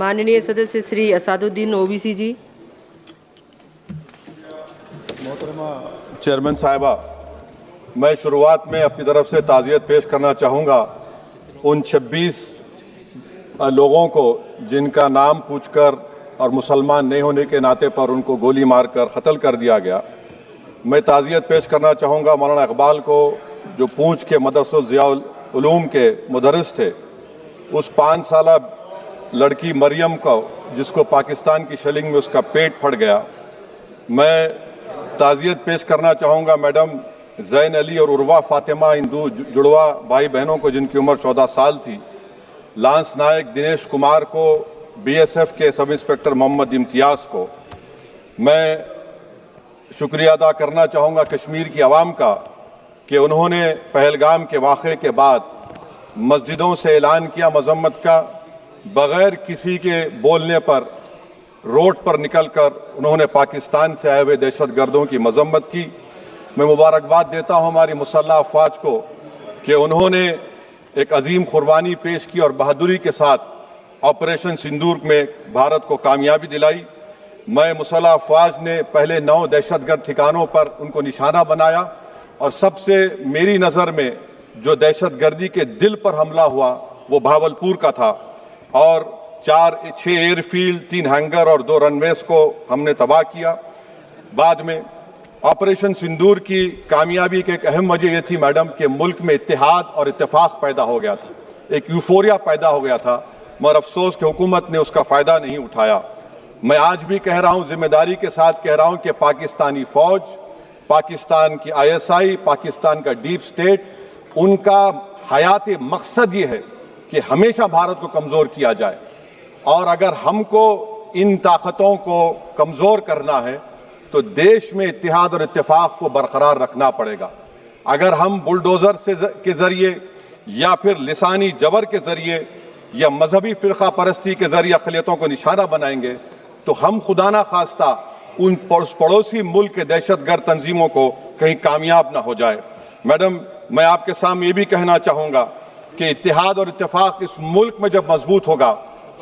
माननीय सदस्य श्री असादुद्दीन ओवैसी जी। मोहतरमा चेयरमैन साहिबा, मैं शुरुआत में अपनी तरफ से ताज़ियत पेश करना चाहूँगा उन 26 लोगों को जिनका नाम पूछकर और मुसलमान नहीं होने के नाते पर उनको गोली मारकर कत्ल कर दिया गया। मैं ताज़ियत पेश करना चाहूँगा मौलाना इकबाल को, जो पूंछ के मदरसुल ज़ियाउल उलूम के मुदर्रिस थे। उस 5 साला लड़की मरियम को, जिसको पाकिस्तान की शेलिंग में उसका पेट फट गया। मैं ताज़ियत पेश करना चाहूँगा मैडम ज़ैन अली और उर्वा फातिमा, इन दो जुड़वा भाई बहनों को जिनकी उम्र 14 साल थी। लांस नायक दिनेश कुमार को, बीएसएफ के सब इंस्पेक्टर मोहम्मद इम्तियाज़ को। मैं शुक्रिया अदा करना चाहूँगा कश्मीर की आवाम का कि उन्होंने पहलगाम के वाक़े के बाद मस्जिदों से ऐलान किया मजम्मत का, बग़ैर किसी के बोलने पर रोड पर निकलकर उन्होंने पाकिस्तान से आए हुए दहशतगर्दों की मजम्मत की। मैं मुबारकबाद देता हूँ हमारी मुसल्लह अफवाज को कि उन्होंने एक अजीम कुर्बानी पेश की और बहादुरी के साथ ऑपरेशन सिंदूर में भारत को कामयाबी दिलाई। मैं मुसल्लह अफवाज ने पहले 9 दहशतगर्द ठिकानों पर उनको निशाना बनाया और सबसे मेरी नज़र में जो दहशतगर्दी के दिल पर हमला हुआ वो भावलपुर का था और 6 एयरफील्ड, 3 हैंगर और 2 रनवेज को हमने तबाह किया। बाद में ऑपरेशन सिंदूर की कामयाबी की एक अहम वजह यह थी मैडम कि मुल्क में इत्तेहाद और इत्तेफाक पैदा हो गया था, एक यूफोरिया पैदा हो गया था, मगर अफसोस कि हुकूमत ने उसका फ़ायदा नहीं उठाया। मैं आज भी कह रहा हूँ, जिम्मेदारी के साथ कह रहा हूँ कि पाकिस्तानी फ़ौज, पाकिस्तान की ISI, पाकिस्तान का डीप स्टेट, उनका हयाती मकसद ये है कि हमेशा भारत को कमज़ोर किया जाए और अगर हमको इन ताकतों को कमज़ोर करना है तो देश में इत्तेहाद और इत्तेफाक को बरकरार रखना पड़ेगा। अगर हम बुलडोज़र के ज़रिए या फिर लिसानी जबर के ज़रिए या मजहबी फ़िरक़ा परस्ती के ज़रिए अक़लियतों को निशाना बनाएंगे तो हम खुदा ना खास्ता उन पड़ोसी मुल्क के दहशतगर्द तंजीमों को कहीं कामयाब ना हो जाए। मैडम, मैं आपके सामने ये भी कहना चाहूँगा कि इत्तेहाद और इत्तेफाक इस मुल्क में जब मजबूत होगा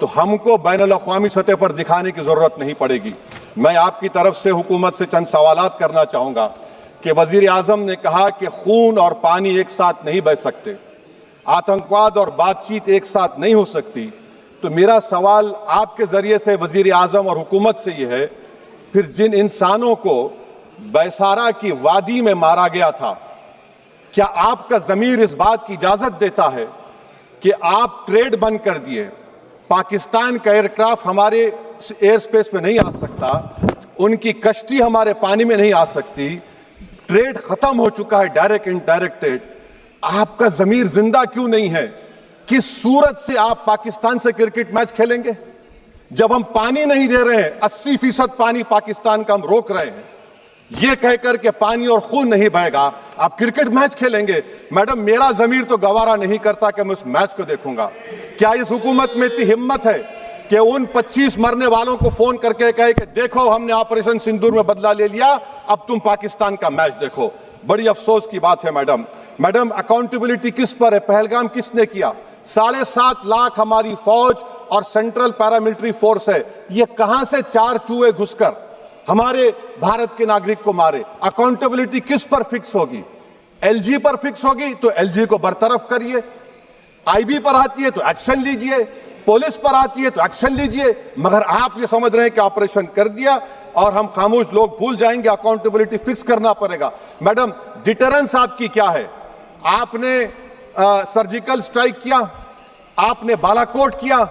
तो हमको बैनुल अक़वामी सतह पर दिखाने की ज़रूरत नहीं पड़ेगी। मैं आपकी तरफ से हुकूमत से चंद सवालात करना चाहूँगा कि वज़ीर आज़म ने कहा कि खून और पानी एक साथ नहीं बह सकते, आतंकवाद और बातचीत एक साथ नहीं हो सकती। तो मेरा सवाल आपके ज़रिए से वज़ीर आज़म और हुकूमत से ये है, फिर जिन इंसानों को बैसारा की वादी में मारा गया था, क्या आपका ज़मीर इस बात की इजाज़त देता है कि आप ट्रेड बंद कर दिए, पाकिस्तान का एयरक्राफ्ट हमारे एयर स्पेस में नहीं आ सकता, उनकी कश्ती हमारे पानी में नहीं आ सकती, ट्रेड खत्म हो चुका है डायरेक्ट इनडायरेक्टेड, आपका ज़मीर जिंदा क्यों नहीं है? किस सूरत से आप पाकिस्तान से क्रिकेट मैच खेलेंगे जब हम पानी नहीं दे रहे हैं? 80% पानी पाकिस्तान का हम रोक रहे हैं, ये कहकर के पानी और खून नहीं बहेगा, आप क्रिकेट मैच खेलेंगे? मैडम, मेरा ज़मीर तो गवारा नहीं करता कि मैं उस मैच को देखूंगा। क्या इस हुकूमत में इतनी हिम्मत है कि उन 25 मरने वालों को फोन करके कहे कि देखो हमने ऑपरेशन सिंदूर में बदला ले लिया, अब तुम पाकिस्तान का मैच देखो? बड़ी अफसोस की बात है मैडम। मैडम, अकाउंटेबिलिटी किस पर है? पहलगाम किसने किया? 7.5 लाख हमारी फौज और सेंट्रल पैरामिलिट्री फोर्स है, ये कहां से 4 चूहे घुसकर हमारे भारत के नागरिक को मारे? अकाउंटेबिलिटी किस पर फिक्स होगी? LG पर फिक्स होगी तो LG को बरतरफ करिए, IB पर आती है तो एक्शन लीजिए, पुलिस पर आती है तो एक्शन लीजिए, मगर आप ये समझ रहे हैं कि ऑपरेशन कर दिया और हम खामोश लोग भूल जाएंगे। अकाउंटेबिलिटी फिक्स करना पड़ेगा। मैडम, डिटरेंस आपकी क्या है? आपने सर्जिकल स्ट्राइक किया, आपने बालाकोट किया,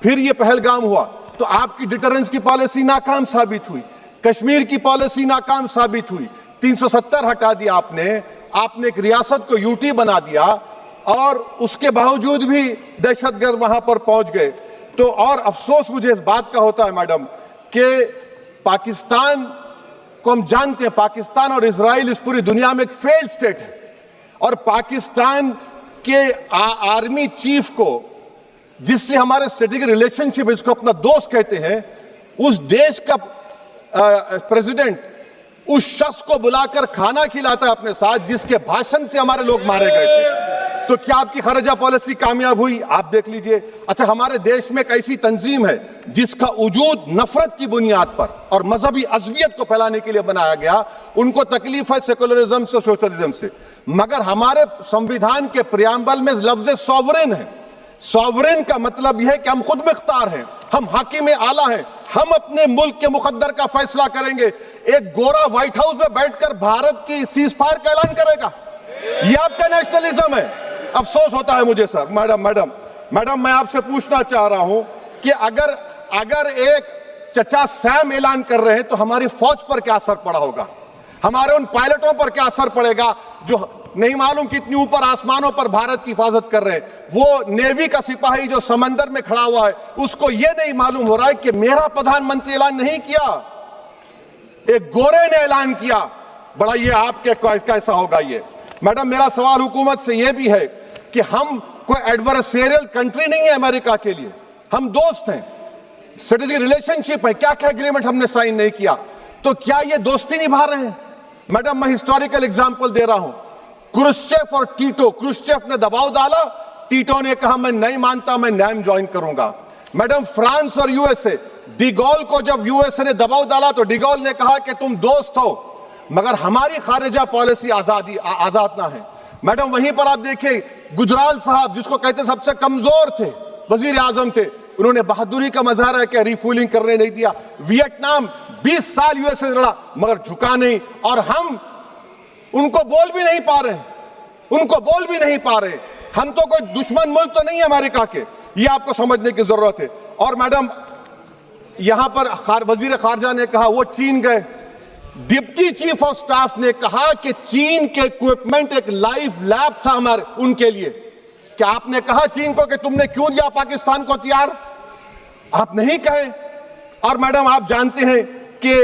फिर ये पहलगाम हुआ, तो आपकी डिटरेंस की पॉलिसी नाकाम साबित हुई, कश्मीर की पॉलिसी नाकाम साबित हुई, 370 हटा दिया आपने एक रियासत को यूटी बना दिया और उसके बावजूद भी दहशतगर्द वहां पर पहुंच गए। तो और अफसोस मुझे इस बात का होता है मैडम कि पाकिस्तान को हम जानते हैं, पाकिस्तान और इजराइल इस पूरी दुनिया में एक फेल्ड स्टेट है और पाकिस्तान के आर्मी चीफ को, जिससे हमारे स्ट्रेटेजिक रिलेशनशिप, इसको अपना दोस्त कहते हैं, उस देश का प्रेसिडेंट उस शख्स को बुलाकर खाना खिलाता है अपने साथ जिसके भाषण से हमारे लोग मारे गए थे। तो क्या आपकी खारजा पॉलिसी कामयाब हुई? आप देख लीजिए। अच्छा, हमारे देश में एक ऐसी तंजीम है जिसका वजूद नफरत की बुनियाद पर और मजहबी अज़वियत को फैलाने के लिए बनाया गया। उनको तकलीफ है सेकुलरिज्म से, सोशलिज्म से, मगर हमारे संविधान के प्रियम्बल में लफ्ज सॉवरेन है। सॉवरेन का मतलब यह है कि हम खुद मुख्तार हैं, हम हाकिम आला हैं, हम अपने मुल्क के मुकद्दर का फैसला करेंगे। एक गोरा व्हाइट हाउस में बैठकर भारत की सीज फायर का ऐलान करेगा? यह आपका नेशनलिज्म है? अफसोस होता है मुझे सर। मैडम मैं आपसे पूछना चाह रहा हूं कि अगर एक चचा सैम ऐलान कर रहे हैं तो हमारी फौज पर क्या असर पड़ा होगा? हमारे उन पायलटों पर क्या असर पड़ेगा जो नहीं मालूम कितनी ऊपर आसमानों पर भारत की हिफाजत कर रहे हैं? वो नेवी का सिपाही जो समंदर में खड़ा हुआ है, उसको यह नहीं मालूम हो रहा है कि मेरा प्रधानमंत्री ऐलान नहीं किया, एक गोरे ने ऐलान किया। बड़ा ये आपके कैसा होगा ये? मैडम, मेरा सवाल हुकूमत से यह भी है कि हम कोई एडवर्सेरियल कंट्री नहीं है अमेरिका के लिए, हम दोस्त हैं, स्ट्रेटेजिक रिलेशनशिप है। क्या क्या एग्रीमेंट हमने साइन नहीं किया, तो क्या ये दोस्ती निभा रहे हैं? मैडम, मैं हिस्टोरिकल एग्जांपल दे रहा हूं। क्रुश्चेव और टीटो, क्रुश्चेव ने दबाव डाला, टीटो ने कहा मैं नहीं मानता, मैं नैम ज्वाइन करूंगा। मैडम, फ्रांस और यूएसए, डिगोल को जब यूएसए ने दबाव डाला तो डिगोल ने कहा कि तुम दोस्त हो मगर हमारी खारिजा पॉलिसी आजाद ना है। मैडम, वहीं पर आप देखिए गुजराल साहब, जिसको कहते सबसे कमजोर थे, वजीर आजम थे, उन्होंने बहादुरी का मजारा कि रिफूलिंग करने नहीं दिया। वियतनाम 20 साल यूएसए लड़ा मगर झुका नहीं, और हम उनको बोल भी नहीं पा रहे, हम तो कोई दुश्मन मुल्क तो नहीं है अमेरिका के, ये आपको समझने की जरूरत है। और मैडम, यहां पर वजीर खारजा ने कहा वो चीन गए, डिप्टी चीफ ऑफ स्टाफ ने कहा कि चीन के इक्विपमेंट एक लाइव लैब था हमारे उनके लिए। क्या आपने कहा चीन को कि तुमने क्यों दिया पाकिस्तान को हथियार? आप नहीं कहे। और मैडम, आप जानते हैं कि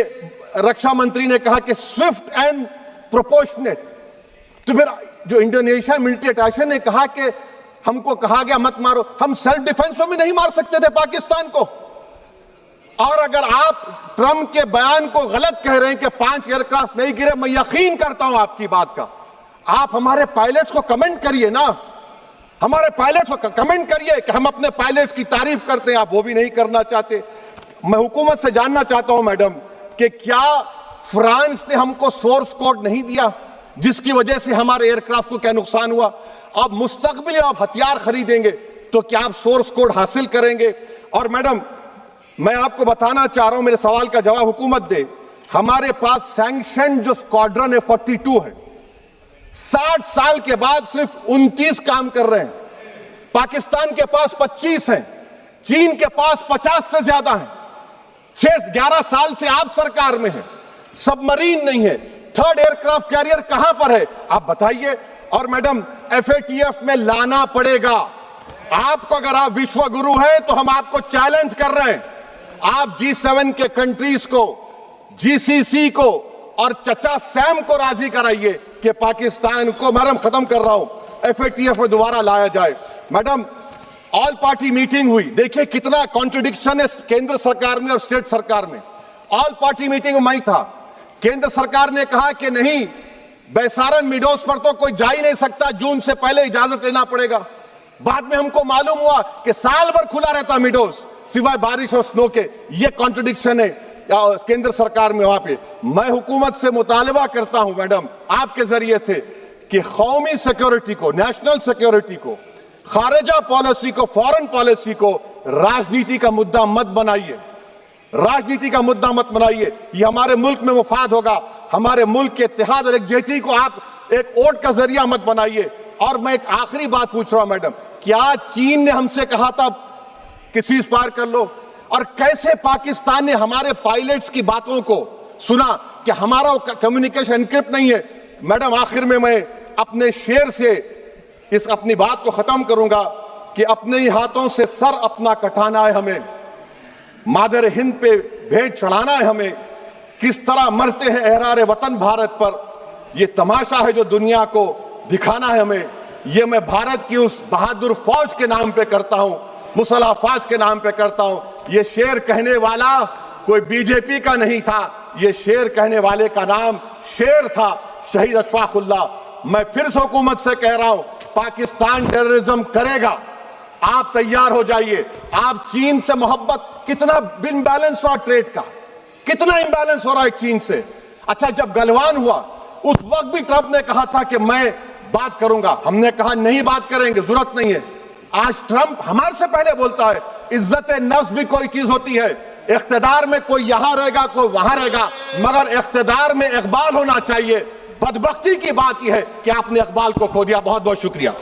रक्षा मंत्री ने कहा कि स्विफ्ट एंड प्रोपोर्शनेट, तो फिर जो इंडोनेशिया मिलिट्री अटैचे ने कहा कि हमको कहा गया मत मारो, हम सेल्फ डिफेंस में भी नहीं मार सकते थे पाकिस्तान को। और अगर आप ट्रंप के बयान को गलत कह रहे हैं कि 5 एयरक्राफ्ट नहीं गिरे, मैं यकीन करता हूं आपकी बात का। आप हमारे पायलट्स को कमेंट करिए ना, हमारे पायलट्स को कमेंट करिए कि हम अपने पायलट्स की तारीफ करते हैं, आप वो भी नहीं करना चाहते। मैं हुकूमत से जानना चाहता हूं मैडम कि क्या फ्रांस ने हमको सोर्स कोड नहीं दिया जिसकी वजह से हमारे एयरक्राफ्ट को क्या नुकसान हुआ? अब मुस्तकबिल में आप हथियार खरीदेंगे तो क्या आप सोर्स कोड हासिल करेंगे? और मैडम, मैं आपको बताना चाह रहा हूं, मेरे सवाल का जवाब हुकूमत दे। हमारे पास सैंक्शन जो स्क्वाड्रन है 42 है, 60 साल के बाद सिर्फ 29 काम कर रहे हैं। पाकिस्तान के पास 25 हैं, चीन के पास 50 से ज्यादा हैं। 11 साल से आप सरकार में हैं, सबमरीन नहीं है, थर्ड एयरक्राफ्ट कैरियर कहां पर है आप बताइए। और मैडम, FATF में लाना पड़ेगा आपको। अगर आप विश्व गुरु हैं तो हम आपको चैलेंज कर रहे हैं, आप G7 के कंट्रीज को, GCC को और चचा सैम को राजी कराइए कि पाकिस्तान को, मैडम खत्म कर रहा हूं, FATF में दोबारा लाया जाए। मैडम, ऑल पार्टी मीटिंग हुई, देखिए कितना कॉन्ट्रडिक्शन है केंद्र सरकार में और स्टेट सरकार में। ऑल पार्टी मीटिंग में था, केंद्र सरकार ने कहा कि नहीं, बैसारन मिडोस पर तो कोई जा ही नहीं सकता, जून से पहले इजाजत लेना पड़ेगा। बाद में हमको मालूम हुआ कि साल भर खुला रहता मिडोस सिवाय बारिश और स्नो के। ये कॉन्ट्रडिक्शन है केंद्र सरकार में वहां पे। मैं हुकूमत से मुतालबा करता हूं मैडम आपके जरिए से कि कौमी सिक्योरिटी को, नेशनल सिक्योरिटी को, खारिजा पॉलिसी को, फॉरेन पॉलिसी को राजनीति का मुद्दा मत बनाइए, राजनीति का मुद्दा मत बनाइए। ये हमारे मुल्क में मुफाद होगा, हमारे मुल्क के इत्तेहाद और एकजुटती को आप एक वोट का जरिया मत बनाइए। और मैं एक आखिरी बात पूछ रहा हूं मैडम, क्या चीन ने हमसे कहा था कि सीज फायर कर लो? और कैसे पाकिस्तान ने हमारे पायलट्स की बातों को सुना कि हमारा कम्युनिकेशन एनक्रिप्ट नहीं है? मैडम, आखिर में मैं अपने शेर से इस अपनी बात को खत्म करूंगा कि अपने ही हाथों से सर अपना कटाना है हमें, मादर हिंद पे भेंट चढ़ाना है हमें। किस तरह मरते हैं एहरार वतन भारत पर, यह तमाशा है जो दुनिया को दिखाना है हमें। यह मैं भारत की उस बहादुर फौज के नाम पे करता हूं, मुसल्लह फौज के नाम पे करता हूं। यह शेर कहने वाला कोई बीजेपी का नहीं था, ये शेर कहने वाले का नाम शेर था, शहीद अशफाकुल्लाह। मैं फिर से हुकूमत से कह रहा हूं, पाकिस्तान टेररिज्म करेगा, आप तैयार हो जाइए। आप चीन से मोहब्बत, कितना इम्बैलेंस हुआ ट्रेड का, कितना इम्बैलेंस हो रहा है चीन से। अच्छा, जब गलवान हुआ उस वक्त भी ट्रंप ने कहा था कि मैं बात करूंगा, हमने कहा नहीं बात करेंगे, जरूरत नहीं है। आज ट्रंप हमारे से पहले बोलता है। इज्जत नफ्स भी कोई चीज होती है, इख्तिदार में कोई यहां रहेगा कोई वहां रहेगा, मगर इख्तिदार में इकबाल होना चाहिए। बदबख्ती की बात यह है कि आपने इकबाल को खो दिया। बहुत बहुत शुक्रिया।